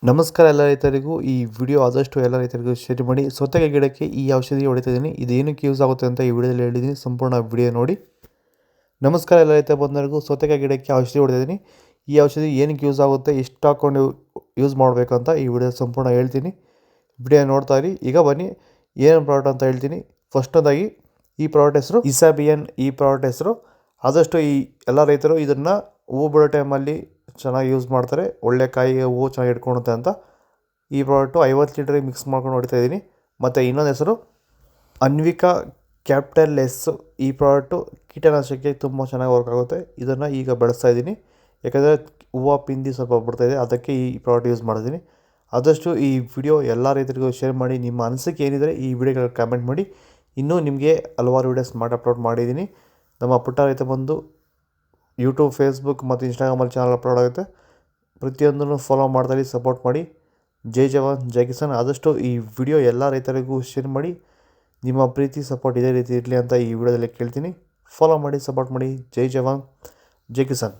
ನಮಸ್ಕಾರ ಎಲ್ಲ ರೈತರಿಗೂ. ಈ ವಿಡಿಯೋ ಆದಷ್ಟು ಎಲ್ಲ ರೈತರಿಗೂ ಶೇರ್ ಮಾಡಿ. ಸೌತೆಕಾಯಿ ಗಿಡಕ್ಕೆ ಈ ಔಷಧಿ ಹೊಡಿತಿದ್ದೀನಿ, ಇದು ಏನಕ್ಕೆ ಯೂಸ್ ಆಗುತ್ತೆ ಅಂತ ಈ ವಿಡಿಯೋದಲ್ಲಿ ಹೇಳಿದ್ದೀನಿ. ಸಂಪೂರ್ಣ ವಿಡಿಯೋ ನೋಡಿ. ನಮಸ್ಕಾರ ಎಲ್ಲ ರೈತ ಬಂದವರಿಗೂ. ಸೌತೆಕಾಯಿ ಗಿಡಕ್ಕೆ ಔಷಧಿ ಹೊಡಿತಿದ್ದೀನಿ. ಈ ಔಷಧಿ ಏನಕ್ಕೆ ಯೂಸ್ ಆಗುತ್ತೆ, ಎಷ್ಟು ಹಾಕ್ಕೊಂಡು ಯೂಸ್ ಮಾಡಬೇಕು ಅಂತ ಈ ವಿಡಿಯೋ ಸಂಪೂರ್ಣ ಹೇಳ್ತೀನಿ. ವಿಡಿಯೋ ನೋಡ್ತಾ ಇರಿ. ಈಗ ಬನ್ನಿ ಏನು ಪ್ರಾಡಕ್ಟ್ ಅಂತ ಹೇಳ್ತೀನಿ. ಫಸ್ಟದಾಗಿ ಈ ಪ್ರಾಡಕ್ಟ್ ಹೆಸರು ಇಸಾಬಿಯನ್. ಈ ಪ್ರಾಡಕ್ಟ್ ಹೆಸರು ಆದಷ್ಟು ಈ ಎಲ್ಲ ರೈತರು ಇದನ್ನು ಹೂವು ಬಿಡೋ ಟೈಮಲ್ಲಿ ಚೆನ್ನಾಗಿ ಯೂಸ್ ಮಾಡ್ತಾರೆ. ಒಳ್ಳೆ ಕಾಯಿಗೆ ಹೂವು ಚೆನ್ನಾಗಿ ಇಟ್ಕೊಳುತ್ತೆ ಅಂತ ಈ ಪ್ರಾಡಕ್ಟು 50 ಲೀಟ್ರಿಗೆ ಮಿಕ್ಸ್ ಮಾಡ್ಕೊಂಡು ಹೊಡಿತಾ ಇದ್ದೀನಿ. ಮತ್ತು ಇನ್ನೊಂದು ಹೆಸರು ಅನ್ವಿಕಾ ಕ್ಯಾಪಿಟಲ್ ಎಸ್. ಈ ಪ್ರಾಡಕ್ಟು ಕೀಟನಾಶಕಕ್ಕೆ ತುಂಬ ಚೆನ್ನಾಗಿ ವರ್ಕ್ ಆಗುತ್ತೆ. ಇದನ್ನು ಈಗ ಬಳಸ್ತಾ ಇದ್ದೀನಿ, ಯಾಕಂದರೆ ಹೂವು ಪಿಂದಿ ಸ್ವಲ್ಪ ಬಿಡ್ತಾಯಿದೆ, ಅದಕ್ಕೆ ಈ ಪ್ರಾಡಕ್ಟ್ ಯೂಸ್ ಮಾಡಿದ್ದೀನಿ. ಆದಷ್ಟು ಈ ವಿಡಿಯೋ ಎಲ್ಲ ರೈತರಿಗೂ ಶೇರ್ ಮಾಡಿ. ನಿಮ್ಮ ಅನಿಸಿಕೆ ಏನಿದ್ರೆ ಈ ವಿಡಿಯೋಗೆ ಕಮೆಂಟ್ ಮಾಡಿ. ಇನ್ನೂ ನಿಮಗೆ ಹಲವಾರು ವೀಡಿಯೋಸ್ ಮಾಡಿ ಅಪ್ಲೋಡ್ ಮಾಡಿದ್ದೀನಿ. ನಮ್ಮ ಪುಟ್ಟ ರೈತ ಬಂದು ಯೂಟ್ಯೂಬ್, ಫೇಸ್ಬುಕ್ ಮತ್ತು ಇನ್ಸ್ಟಾಗ್ರಾಮಲ್ಲಿ ಚಾನಲ್ ಅಪ್ಲೋಡ್ ಆಗುತ್ತೆ. ಪ್ರತಿಯೊಂದನ್ನು ಫಾಲೋ ಮಾಡ್ತಾಯಿರಿ, ಸಪೋರ್ಟ್ ಮಾಡಿ. ಜೈ ಜವಾನ್ ಜೈ ಕಿಸಾನ್. ಆದಷ್ಟು ಈ ವಿಡಿಯೋ ಎಲ್ಲ ರೈತರಿಗೂ ಶೇರ್ ಮಾಡಿ. ನಿಮ್ಮ ಪ್ರೀತಿ ಸಪೋರ್ಟ್ ಇದೇ ರೀತಿ ಇರಲಿ ಅಂತ ಈ ವಿಡಿಯೋದಲ್ಲಿ ಕೇಳ್ತೀನಿ. ಫಾಲೋ ಮಾಡಿ, ಸಪೋರ್ಟ್ ಮಾಡಿ. ಜೈ ಜವಾನ್ ಜೈ ಕಿಸಾನ್.